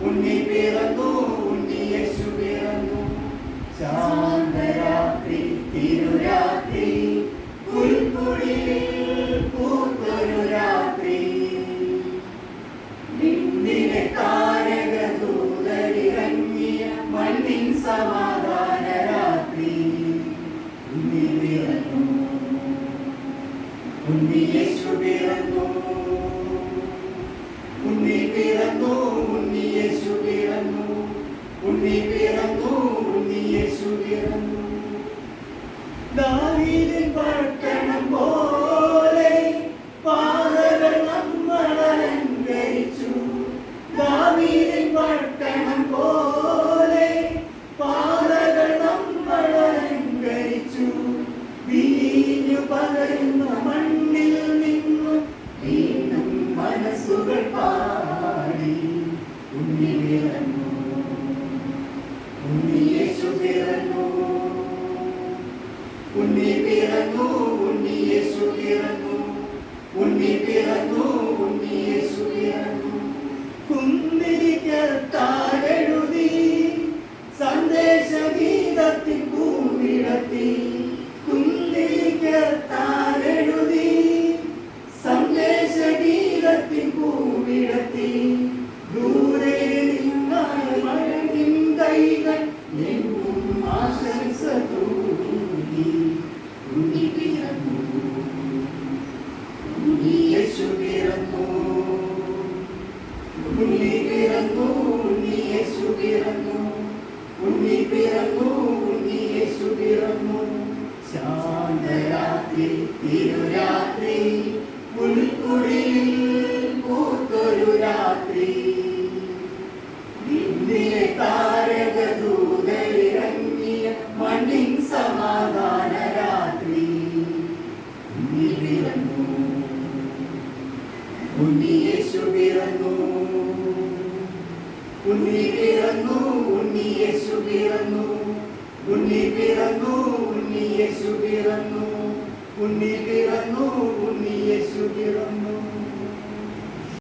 ഉണ്ണി പിറന്നു, ഉണ്ണി യേശു പിറന്നു. ശാന്തരാത്രി തിരുരാത്രി, പുൽക്കുടിയിൽ പൂത്തൊരു രാത്രി. വിണ്ണിലെ താരകദൂതരിറങ്ങിയ മണ്ണിൻ സമാധാന രാത്രി. ഉണ്ണി പിറന്നു, ഉണ്ണി യേശു പിറന്നു. ഉണ്ണി പിറന്നു, ഉണ്ണി യേശു പിറന്നു. ഉണ്ണി പിറന്നു, ഉണ്ണി യേശു പിറന്നു. ദാവീദിൻ പട്ടണം പോലെ പാതകൾ നമ്മൾ അലങ്കരിച്ചു. ദാവീദിൻ പട്ടണം പോലെ പാതകൾ നമ്മൾ അലങ്കരിച്ചു. വീഞ്ഞു പകരുന്ന മണ്ണിൽ നിന്നും വീണ്ടും മനസ്സുകൾ പാടി. ഉണ്ണി പിറന്നു, ഉണ്ണി യേശു പിറന്നു. ഉണ്ണി പിറന്നു, ഉണ്ണി യേശു പിറന്നു. ഉണ്ണി പിറന്നു, ഉണ്ണി യേശു പിറന്നു. കുന്തിരിക്കത്താലെഴുതി സന്ദേശഗീതത്തിൻ പൂവിടത്തി. കുന്തിരിക്കത്താലെഴുതി സന്ദേശഗീതത്തിൻ പൂവിടത്തി. ദൂരെ നിന്നാൽ മഴകിൻ കൈകൾ എങ്ങും ആശംസ തൂകി. ഉണ്ണി പിറന്നു, ഉണ്ണി യേശു പിറന്നു. ഉണ്ണി പിറന്നു, ഉണ്ണി യേശു പിറന്നു. ഉണ്ണി പിറന്നു, ഉണ്ണി യേശു പിറന്നു. ശാന്തരാത്രി തിരുരാത്രി, പുൽക്കുടിയിൽ പൂത്തൊരു രാത്രി. വിണ്ണിലെ താരകദൂതരിറങ്ങിയ മണ്ണിൻ സമാധാന രാത്രി. ഉണ്ണി പിറന്നു, ഉണ്ണി യേശു പിറന്നു. ഉണ്ണി പിറന്നു, ഉണ്ണി യേശു പിറന്നു. ഉണ്ണി പിറന്നു, ഉണ്ണി യേശു പിറന്നു. ഉണ്ണി പിറന്നു, ഉണ്ണി യേശു പിറന്നു.